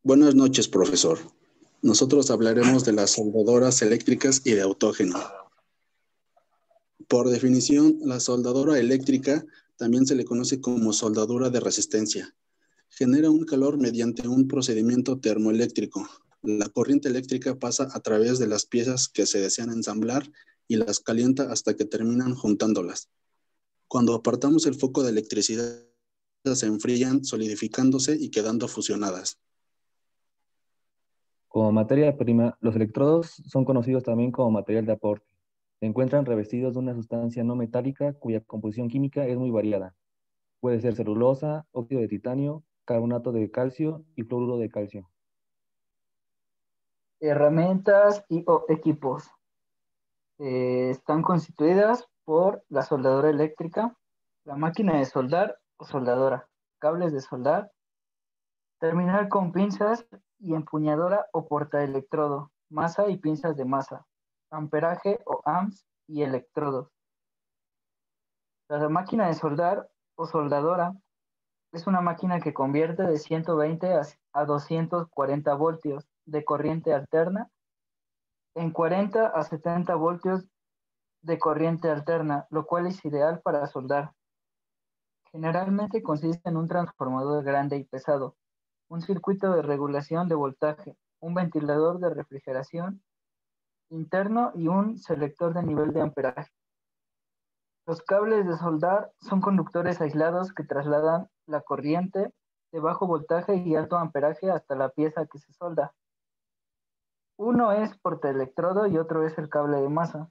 Buenas noches, profesor. Nosotros hablaremos de las soldadoras eléctricas y de autógeno. Por definición, la soldadura eléctrica también se le conoce como soldadura de resistencia. Genera un calor mediante un procedimiento termoeléctrico. La corriente eléctrica pasa a través de las piezas que se desean ensamblar y las calienta hasta que terminan juntándolas. Cuando apartamos el foco de electricidad, se enfrían, solidificándose y quedando fusionadas. Como materia prima, los electrodos son conocidos también como material de aporte. Se encuentran revestidos de una sustancia no metálica cuya composición química es muy variada. Puede ser celulosa, óxido de titanio, carbonato de calcio y fluoruro de calcio. Herramientas y o equipos. Están constituidas por la soldadora eléctrica, la máquina de soldar o soldadora, cables de soldar, terminal con pinzas y empuñadora o portaelectrodo, masa y pinzas de masa, amperaje o amps y electrodos. La máquina de soldar o soldadora es una máquina que convierte de 120 a 240 voltios de corriente alterna en 40 a 70 voltios de corriente alterna, lo cual es ideal para soldar. Generalmente consiste en un transformador grande y pesado, un circuito de regulación de voltaje, un ventilador de refrigeración interno y un selector de nivel de amperaje. Los cables de soldar son conductores aislados que trasladan la corriente de bajo voltaje y alto amperaje hasta la pieza que se solda. Uno es portaelectrodo y otro es el cable de masa.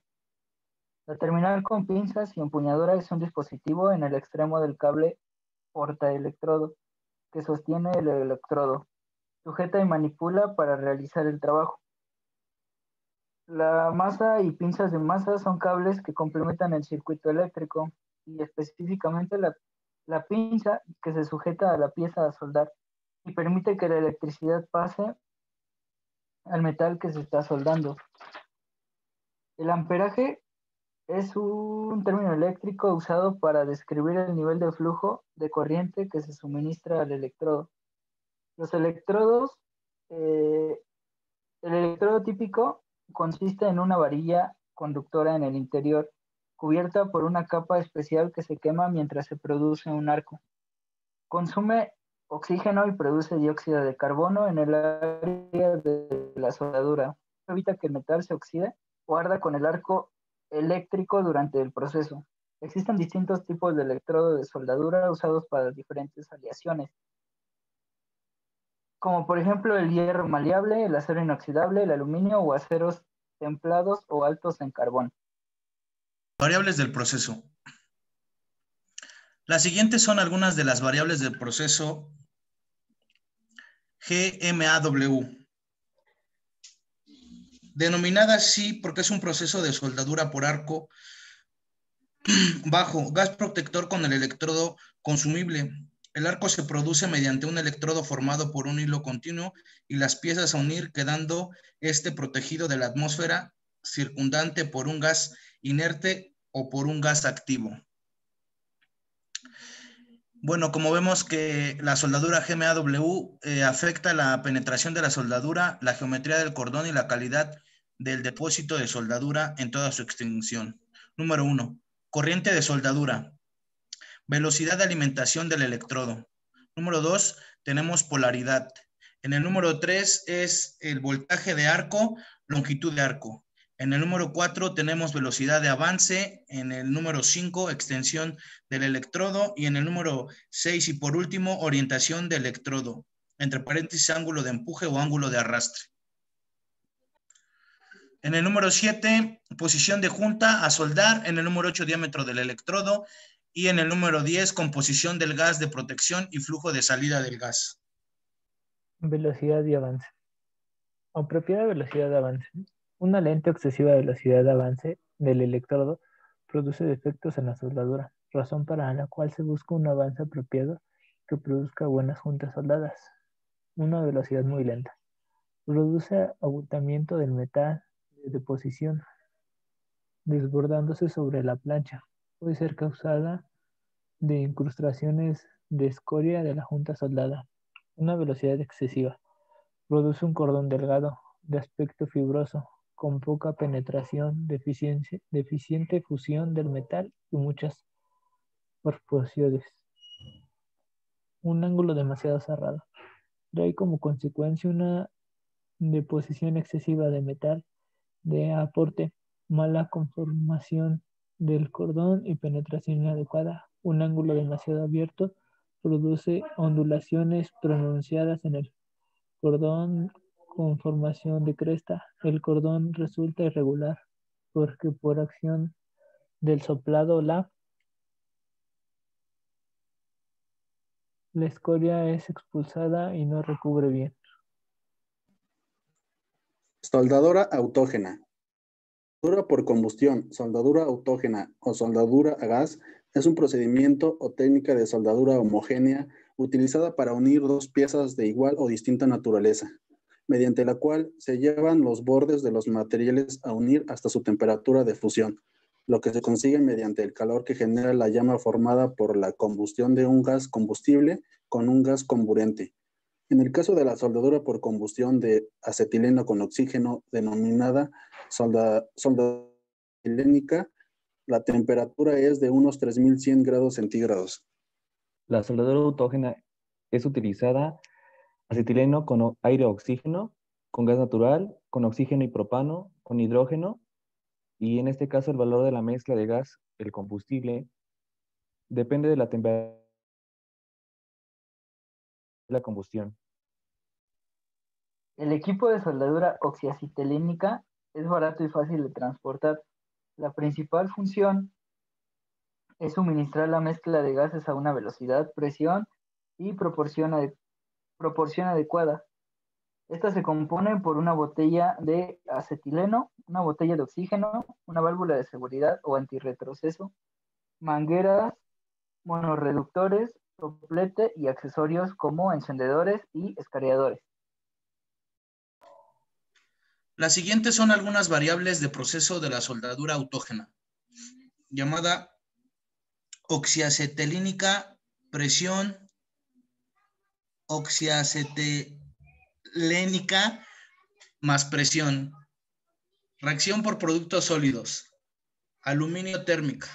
La terminal con pinzas y empuñadura es un dispositivo en el extremo del cable portaelectrodo que sostiene el electrodo, sujeta y manipula para realizar el trabajo. La masa y pinzas de masa son cables que complementan el circuito eléctrico y específicamente la pinza que se sujeta a la pieza a soldar y permite que la electricidad pase al metal que se está soldando. El amperaje es un término eléctrico usado para describir el nivel de flujo de corriente que se suministra al electrodo. Los electrodos, el electrodo típico consiste en una varilla conductora en el interior, cubierta por una capa especial que se quema mientras se produce un arco. Consume oxígeno y produce dióxido de carbono en el área de la soldadura. Evita que el metal se oxide o arda con el arco eléctrico durante el proceso. Existen distintos tipos de electrodo de soldadura usados para diferentes aleaciones, como por ejemplo el hierro maleable, el acero inoxidable, el aluminio o aceros templados o altos en carbón. Variables del proceso. Las siguientes son algunas de las variables del proceso GMAW, denominada así porque es un proceso de soldadura por arco bajo, gas protector con el electrodo consumible. El arco se produce mediante un electrodo formado por un hilo continuo y las piezas a unir, quedando este protegido de la atmósfera circundante por un gas inerte o por un gas activo. Bueno, como vemos que la soldadura GMAW afecta la penetración de la soldadura, la geometría del cordón y la calidad del depósito de soldadura en toda su extensión. Número 1. Corriente de soldadura. Velocidad de alimentación del electrodo. Número 2, tenemos polaridad. En el número 3 es el voltaje de arco, longitud de arco. En el número 4 tenemos velocidad de avance. En el número 5, extensión del electrodo. Y en el número 6 y por último, orientación del electrodo. Entre paréntesis, ángulo de empuje o ángulo de arrastre. En el número 7, posición de junta a soldar. En el número 8, diámetro del electrodo. Y en el número 10, composición del gas de protección y flujo de salida del gas. Velocidad y avance. Apropiada velocidad de avance. Una lente o excesiva velocidad de avance del electrodo produce defectos en la soldadura, razón para la cual se busca un avance apropiado que produzca buenas juntas soldadas. Una velocidad muy lenta produce agotamiento del metal de deposición, desbordándose sobre la plancha. Puede ser causada de incrustaciones de escoria de la junta soldada. Una velocidad excesiva Produce un cordón delgado, de aspecto fibroso, con poca penetración, deficiente fusión del metal y muchas perforaciones. Un ángulo demasiado cerrado. Trae como consecuencia una deposición excesiva de metal de aporte, mala conformación del cordón y penetración inadecuada. Un ángulo demasiado abierto produce ondulaciones pronunciadas en el cordón con formación de cresta. El cordón resulta irregular porque por acción del soplado la escoria es expulsada y no recubre bien. Soldadura autógena. Soldadura por combustión, soldadura autógena o soldadura a gas es un procedimiento o técnica de soldadura homogénea utilizada para unir dos piezas de igual o distinta naturaleza, mediante la cual se llevan los bordes de los materiales a unir hasta su temperatura de fusión, lo que se consigue mediante el calor que genera la llama formada por la combustión de un gas combustible con un gas comburente. En el caso de la soldadura por combustión de acetileno con oxígeno, denominada soldadura etilénica, la temperatura es de unos 3100 grados centígrados. La soldadura autógena es utilizada acetileno con aire o oxígeno, con gas natural, con oxígeno y propano, con hidrógeno, y en este caso el valor de la mezcla de gas, el combustible, depende de la temperatura de la combustión. El equipo de soldadura oxiacetilénica es barato y fácil de transportar. La principal función es suministrar la mezcla de gases a una velocidad, presión y proporción adecuada. Estas se componen por una botella de acetileno, una botella de oxígeno, una válvula de seguridad o antirretroceso, mangueras, monorreductores, soplete y accesorios como encendedores y escareadores. Las siguientes son algunas variables de proceso de la soldadura autógena, llamada oxiacetilénica, presión, oxiacetilénica más presión, reacción por productos sólidos, aluminio térmica.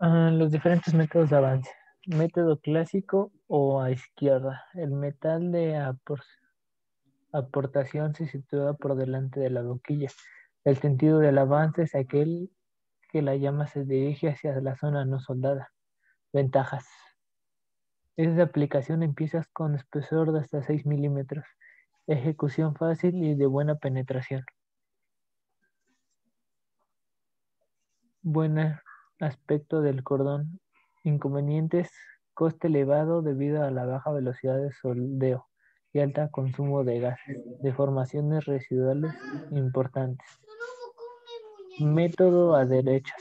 Los diferentes métodos de avance. Método clásico o a izquierda. El metal de aportación se sitúa por delante de la boquilla. El sentido del avance es aquel que la llama se dirige hacia la zona no soldada. Ventajas. Es de aplicación en piezas con espesor de hasta 6 milímetros. Ejecución fácil y de buena penetración. Buen aspecto del cordón. Inconvenientes. Coste elevado debido a la baja velocidad de soldeo y alto consumo de gases. Deformaciones residuales importantes. Método a derechas.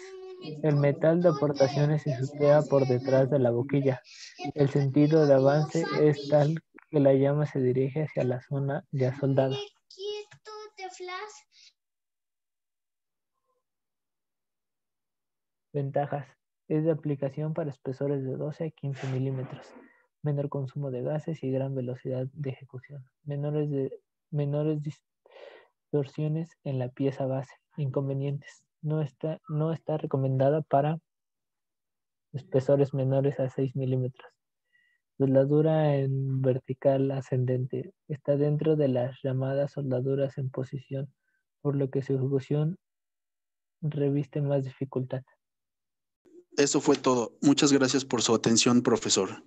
El metal de aportaciones se sitúa por detrás de la boquilla. El sentido de avance es tal que la llama se dirige hacia la zona ya soldada. Ventajas. Es de aplicación para espesores de 12 a 15 milímetros. Menor consumo de gases y gran velocidad de ejecución. Menores distorsiones en la pieza base. Inconvenientes. No está recomendada para espesores menores a 6 milímetros. Soldadura en vertical ascendente. Está dentro de las llamadas soldaduras en posición, por lo que su ejecución reviste más dificultad. Eso fue todo. Muchas gracias por su atención, profesor.